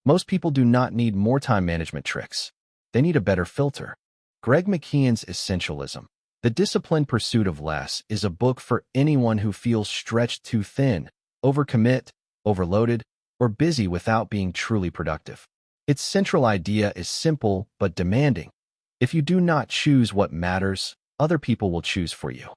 Most people do not need more time management tricks. They need a better filter. Greg McKeown's Essentialism, The Disciplined Pursuit of Less, is a book for anyone who feels stretched too thin, overcommit, overloaded, or busy without being truly productive. Its central idea is simple but demanding. If you do not choose what matters, other people will choose for you.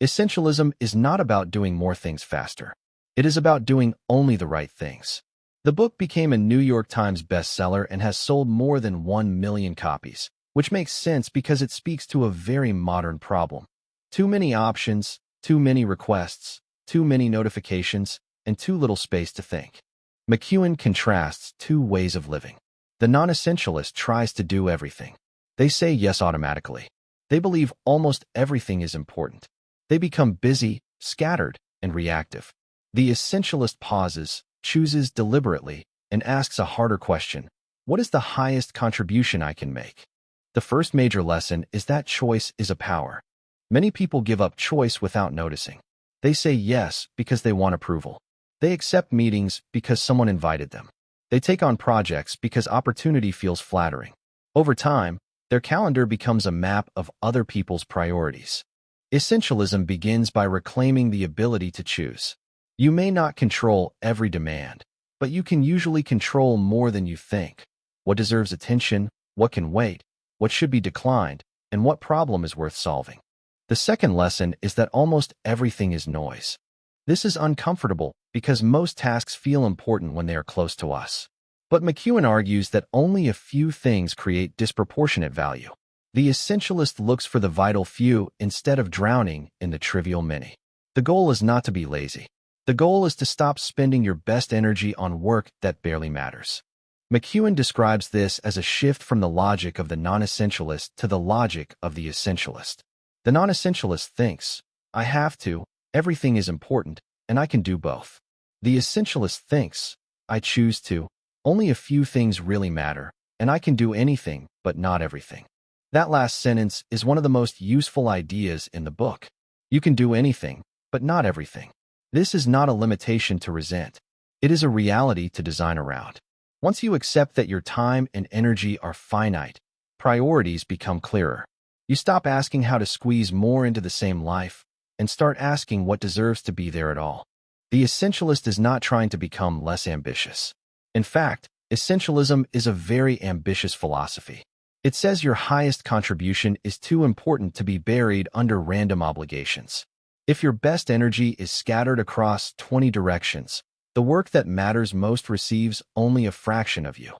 Essentialism is not about doing more things faster. It is about doing only the right things. The book became a New York Times bestseller and has sold more than 1 million copies, which makes sense because it speaks to a very modern problem. Too many options, too many requests, too many notifications, and too little space to think. McKeown contrasts two ways of living. The non-essentialist tries to do everything. They say yes automatically. They believe almost everything is important. They become busy, scattered, and reactive. The essentialist pauses, chooses deliberately, and asks a harder question. What is the highest contribution I can make? The first major lesson is that choice is a power. Many people give up choice without noticing. They say yes because they want approval. They accept meetings because someone invited them. They take on projects because opportunity feels flattering. Over time, their calendar becomes a map of other people's priorities. Essentialism begins by reclaiming the ability to choose. You may not control every demand, but you can usually control more than you think. What deserves attention, what can wait, what should be declined, and what problem is worth solving. The second lesson is that almost everything is noise. This is uncomfortable because most tasks feel important when they are close to us. But McKeown argues that only a few things create disproportionate value. The essentialist looks for the vital few instead of drowning in the trivial many. The goal is not to be lazy. The goal is to stop spending your best energy on work that barely matters. McKeown describes this as a shift from the logic of the non-essentialist to the logic of the essentialist. The non-essentialist thinks, I have to, everything is important, and I can do both. The essentialist thinks, I choose to, only a few things really matter, and I can do anything, but not everything. That last sentence is one of the most useful ideas in the book. You can do anything, but not everything. This is not a limitation to resent. It is a reality to design around. Once you accept that your time and energy are finite, priorities become clearer. You stop asking how to squeeze more into the same life and start asking what deserves to be there at all. The essentialist is not trying to become less ambitious. In fact, essentialism is a very ambitious philosophy. It says your highest contribution is too important to be buried under random obligations. If your best energy is scattered across 20 directions, the work that matters most receives only a fraction of you.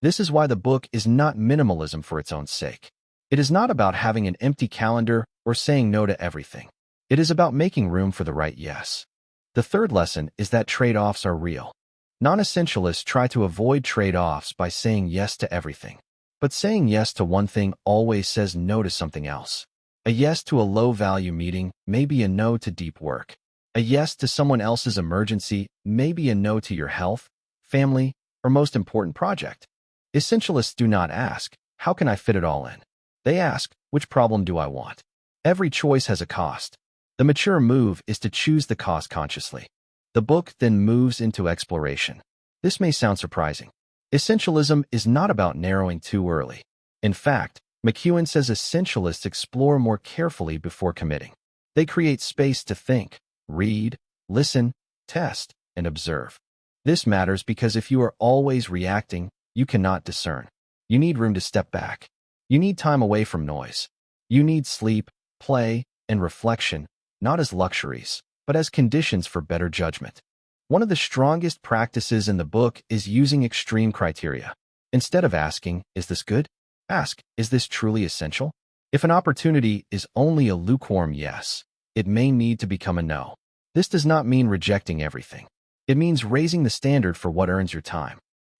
This is why the book is not minimalism for its own sake. It is not about having an empty calendar or saying no to everything. It is about making room for the right yes. The third lesson is that trade-offs are real. Non-essentialists try to avoid trade-offs by saying yes to everything. But saying yes to one thing always says no to something else. A yes to a low-value meeting may be a no to deep work. A yes to someone else's emergency may be a no to your health, family, or most important project. Essentialists do not ask, how can I fit it all in? They ask, which problem do I want? Every choice has a cost. The mature move is to choose the cost consciously. The book then moves into exploration. This may sound surprising. Essentialism is not about narrowing too early. In fact, McKeown says essentialists explore more carefully before committing. They create space to think, read, listen, test, and observe. This matters because if you are always reacting, you cannot discern. You need room to step back. You need time away from noise. You need sleep, play, and reflection, not as luxuries, but as conditions for better judgment. One of the strongest practices in the book is using extreme criteria. Instead of asking, is this good? Ask, is this truly essential? If an opportunity is only a lukewarm yes, it may need to become a no. This does not mean rejecting everything. It means raising the standard for what earns your time.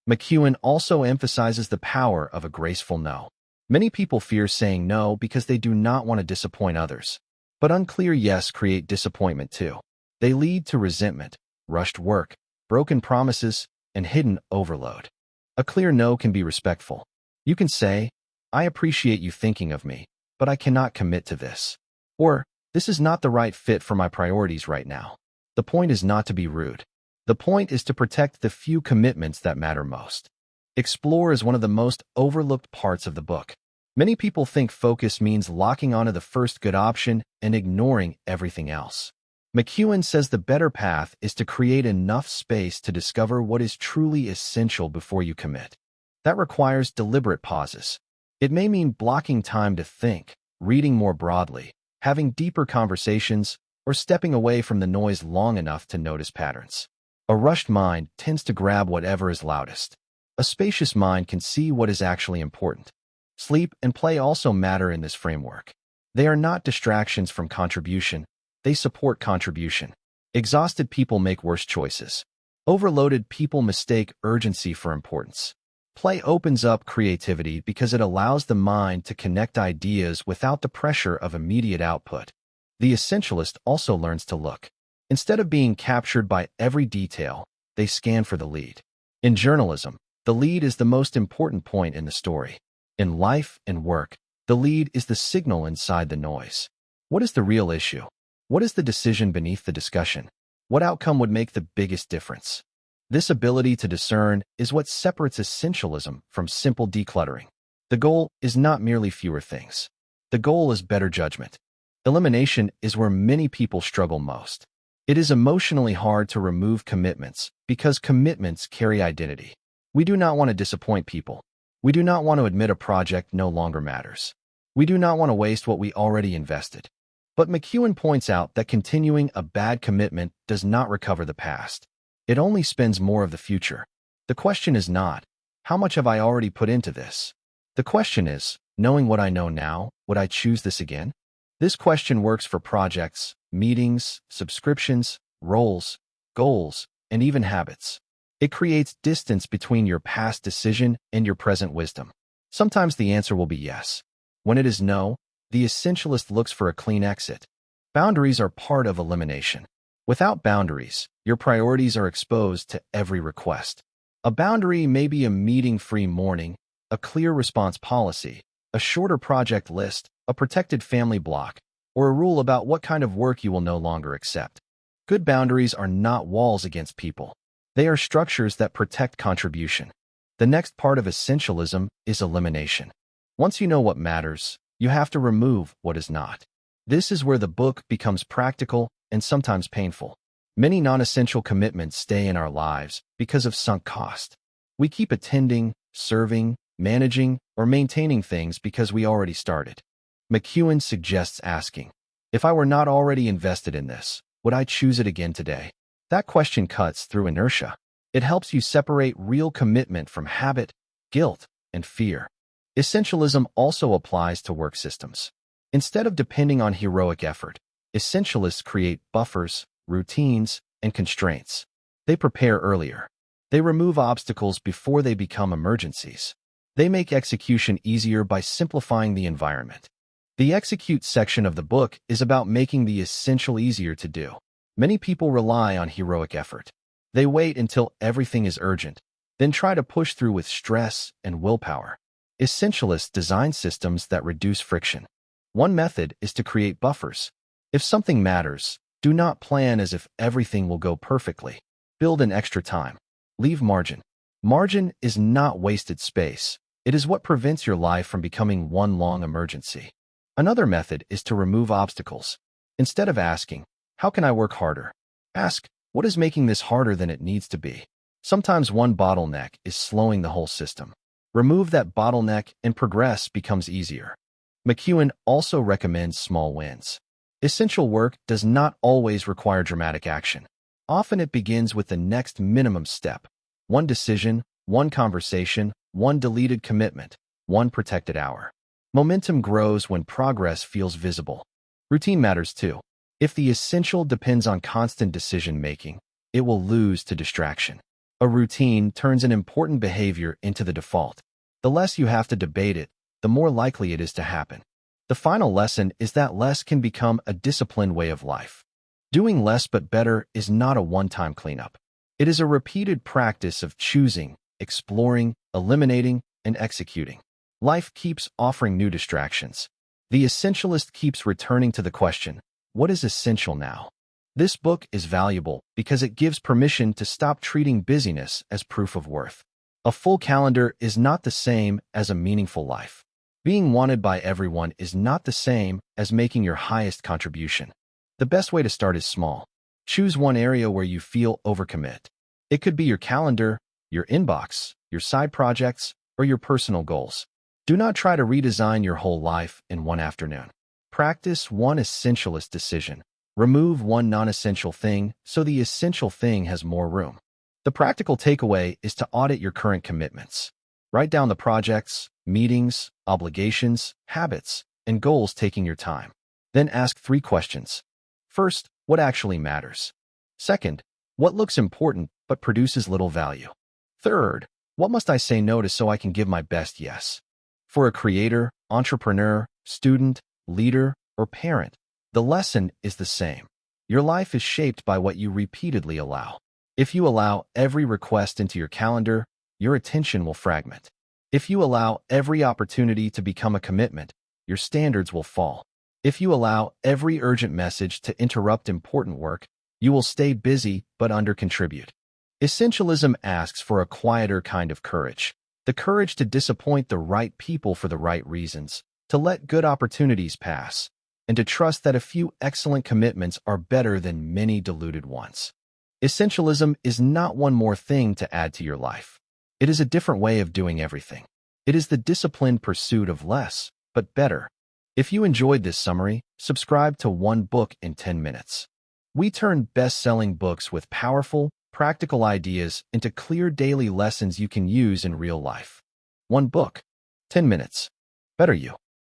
McKeown also emphasizes the power of a graceful no. Many people fear saying no because they do not want to disappoint others. But unclear yes create disappointment too. They lead to resentment, rushed work, broken promises, and hidden overload. A clear no can be respectful. You can say, I appreciate you thinking of me, but I cannot commit to this. Or, this is not the right fit for my priorities right now. The point is not to be rude. The point is to protect the few commitments that matter most. Explore is one of the most overlooked parts of the book. Many people think focus means locking onto the first good option and ignoring everything else. McKeown says the better path is to create enough space to discover what is truly essential before you commit. That requires deliberate pauses. It may mean blocking time to think, reading more broadly, having deeper conversations, or stepping away from the noise long enough to notice patterns. A rushed mind tends to grab whatever is loudest. A spacious mind can see what is actually important. Sleep and play also matter in this framework. They are not distractions from contribution. They support contribution. Exhausted people make worse choices. Overloaded people mistake urgency for importance. Play opens up creativity because it allows the mind to connect ideas without the pressure of immediate output. The essentialist also learns to look. Instead of being captured by every detail, they scan for the lead. In journalism, the lead is the most important point in the story. In life and work, the lead is the signal inside the noise. What is the real issue? What is the decision beneath the discussion? What outcome would make the biggest difference? This ability to discern is what separates essentialism from simple decluttering. The goal is not merely fewer things. The goal is better judgment. Elimination is where many people struggle most. It is emotionally hard to remove commitments because commitments carry identity. We do not want to disappoint people. We do not want to admit a project no longer matters. We do not want to waste what we already invested. But McKeown points out that continuing a bad commitment does not recover the past. It only spends more of the future. The question is not, how much have I already put into this? The question is, knowing what I know now, would I choose this again? This question works for projects, meetings, subscriptions, roles, goals, and even habits. It creates distance between your past decision and your present wisdom. Sometimes the answer will be yes. When it is no, the essentialist looks for a clean exit. Boundaries are part of elimination. Without boundaries, your priorities are exposed to every request. A boundary may be a meeting-free morning, a clear response policy, a shorter project list, a protected family block, or a rule about what kind of work you will no longer accept. Good boundaries are not walls against people. They are structures that protect contribution. The next part of essentialism is elimination. Once you know what matters, you have to remove what is not. This is where the book becomes practical and sometimes painful. Many non-essential commitments stay in our lives because of sunk cost. We keep attending, serving, managing, or maintaining things because we already started. McKeown suggests asking, if I were not already invested in this, would I choose it again today? That question cuts through inertia. It helps you separate real commitment from habit, guilt, and fear. Essentialism also applies to work systems. Instead of depending on heroic effort, essentialists create buffers, routines, and constraints. They prepare earlier. They remove obstacles before they become emergencies. They make execution easier by simplifying the environment. The execute section of the book is about making the essential easier to do. Many people rely on heroic effort. They wait until everything is urgent, then try to push through with stress and willpower. Essentialists design systems that reduce friction. One method is to create buffers. If something matters, do not plan as if everything will go perfectly. Build in extra time. Leave margin. Margin is not wasted space. It is what prevents your life from becoming one long emergency. Another method is to remove obstacles. Instead of asking, how can I work harder? Ask, what is making this harder than it needs to be? Sometimes one bottleneck is slowing the whole system. Remove that bottleneck and progress becomes easier. McKeown also recommends small wins. Essential work does not always require dramatic action. Often it begins with the next minimum step. One decision, one conversation, one deleted commitment, one protected hour. Momentum grows when progress feels visible. Routine matters too. If the essential depends on constant decision-making, it will lose to distraction. A routine turns an important behavior into the default. The less you have to debate it, the more likely it is to happen. The final lesson is that less can become a disciplined way of life. Doing less but better is not a one-time cleanup. It is a repeated practice of choosing, exploring, eliminating, and executing. Life keeps offering new distractions. The essentialist keeps returning to the question, what is essential now? This book is valuable because it gives permission to stop treating busyness as proof of worth. A full calendar is not the same as a meaningful life. Being wanted by everyone is not the same as making your highest contribution. The best way to start is small. Choose one area where you feel overcommit. It could be your calendar, your inbox, your side projects, or your personal goals. Do not try to redesign your whole life in one afternoon. Practice one essentialist decision. Remove one non-essential thing so the essential thing has more room. The practical takeaway is to audit your current commitments. Write down the projects, meetings, obligations, habits, and goals taking your time. Then ask 3 questions. First, what actually matters? Second, what looks important but produces little value? Third, what must I say no to so I can give my best yes? For a creator, entrepreneur, student, leader, or parent, the lesson is the same. Your life is shaped by what you repeatedly allow. If you allow every request into your calendar, your attention will fragment. If you allow every opportunity to become a commitment, your standards will fall. If you allow every urgent message to interrupt important work, you will stay busy but under-contribute. Essentialism asks for a quieter kind of courage. The courage to disappoint the right people for the right reasons, to let good opportunities pass, and to trust that a few excellent commitments are better than many diluted ones. Essentialism is not one more thing to add to your life. It is a different way of doing everything. It is the disciplined pursuit of less, but better. If you enjoyed this summary, subscribe to One Book in 10 Minutes. We turn best-selling books with powerful, practical ideas into clear daily lessons you can use in real life. One Book, 10 Minutes. Better you.